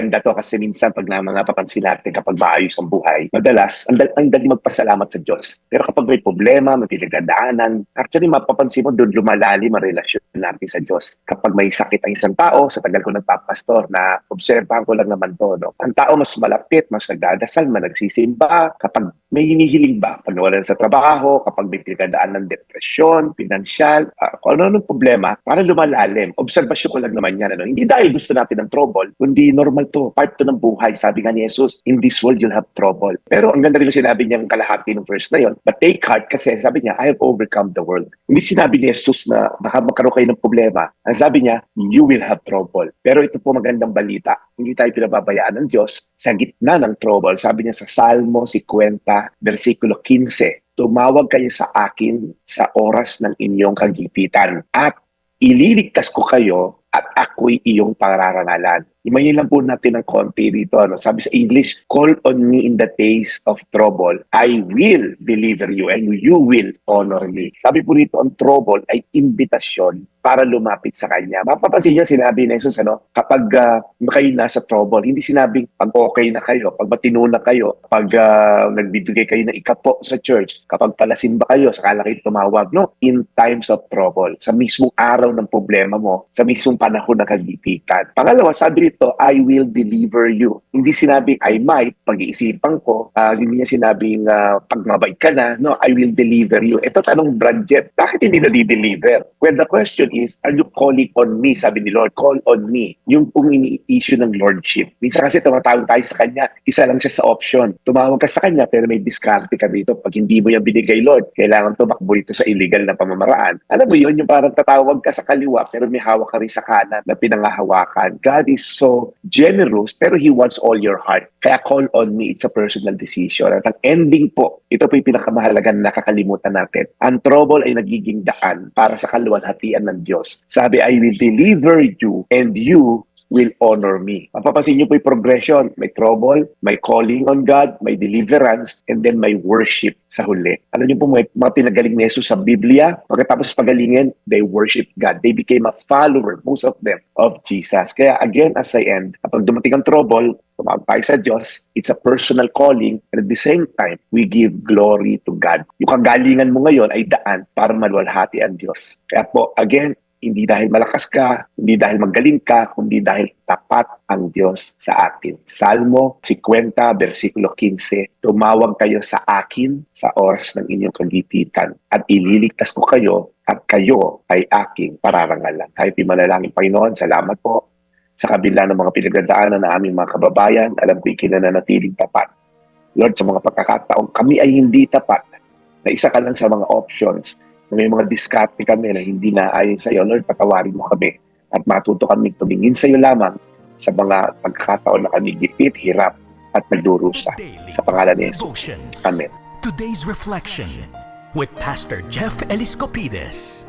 maganda to kasi minsan pag napapansin natin kapag maayos ang buhay, madalas, ang dali magpasalamat sa Diyos. Pero kapag may problema, may pinagdadaanan, actually mapapansin mo doon lumalalim ang relasyon natin sa Diyos. Kapag may sakit ang isang tao, sa tagal ko nagpapastor, na obserbahan ko lang naman to, no? Ang tao mas malapit, mas nagdadasal, nagsisimba, kapag may hinihiling ba, panawalan sa trabaho, kapag may pinagdadaan ng depresyon, pinansyal, kung ano-anong problema, para lumalalim. Obserbasyon ko lang naman yan. Ano? Hindi dahil gusto natin ng trouble, kundi normal to, part to ng buhay. Sabi nga ni Jesus, in this world you'll have trouble. Pero ang ganda rin yung sinabi niyang kalahati ng verse na yon. But take heart kasi sabi niya, I have overcome the world. Hindi sinabi ni Jesus na baka magkaroon kayo ng problema. Ang sabi niya, you will have trouble. Pero ito po magandang balita. Hindi tayo pinababayaan ng Diyos sa gitna ng trouble. Sabi niya sa Salmo 50, versikulo 15, tumawag kayo sa akin sa oras ng inyong kagipitan at ililigtas ko kayo at ako'y iyong pararangalan. Imayin lang po natin ng konti dito. Ano? Sabi sa English, call on me in the days of trouble. I will deliver you and you will honor me. Sabi po dito, ang trouble ay imbitasyon para lumapit sa Kanya. Mapapansin niyo, sinabi ni Jesus, kapag kayo nasa trouble, hindi sinabing pag okay na kayo, pag matino na kayo, pag nagbibigay kayo ng ikapo sa church, kapag palasimba kayo, saka lang kayo tumawag. No, in times of trouble, sa mismong araw ng problema mo, sa mismong panahon ng kagipitan. Pangalawa, sabi dito, I will deliver you. Hindi sinabing I might, pag-iisipan ko, hindi niya sinabing pag mabait ka na, no, I will deliver you. Ito tanong Brad Jeff, bakit hindi na di-deliver? Well, the question is, are you calling on me? Sabi ni Lord, call on me. Yung pong ini-issue ng Lordship. Minsan kasi tumatawag tayo sa Kanya, isa lang siya sa option. Tumawag ka sa Kanya, pero may diskarte ka dito. Pag hindi mo yan binigay, Lord, kailangan tumakbo ito sa illegal na pamamaraan. Alam mo yun, yung parang tatawag ka sa kaliwa, pero may hawak ka rin sa kanan na pinangahawakan. God is so generous, pero He wants all your heart. Kaya call on me, it's a personal decision. At ang ending po, ito po yung pinakamahalagang nakakalimutan natin. Ang trouble ay nagiging daan para sa kaluwalhatian ng Diyos. Sabi, I will deliver you and you will honor me. Mapapansin niyo po yung progression. May trouble, may calling on God, may deliverance, and then may worship sa huli. Alam niyo po, may mga pinagaling ni Jesus sa Biblia, pagkatapos pagalingin, they worship God. They became a follower, most of them, of Jesus. Kaya again, as I end, kapag dumating ang trouble, tumawag tayo sa Diyos, it's a personal calling, and at the same time, we give glory to God. Yung kagalingan mo ngayon ay daan para maluwalhati ang Diyos. Kaya po, again, hindi dahil malakas ka, hindi dahil magaling ka, kundi dahil tapat ang Diyos sa atin. Salmo 50, versikulo 15, tumawag kayo sa akin sa oras ng inyong kagipitan at ililigtas ko kayo at kayo ay aking pararangalan. Tayo pimanalangin, Panginoon, salamat po sa kabila ng mga pinagdadaanan na aming mga kababayan. Alam ko ikinananatiling tapat. Lord, sa mga pagkakataon, kami ay hindi tapat na isa ka lang sa mga options na may mga diskarte kami na hindi naayon sa iyo. Lord, patawarin mo kami at matuto kami tumingin sa iyo lamang sa mga pagkakataon na kami gipit, hirap at nagdurusa. Sa pangalan ni Jesus. Amen. Today's Reflection with Pastor Jeff Eliscopides.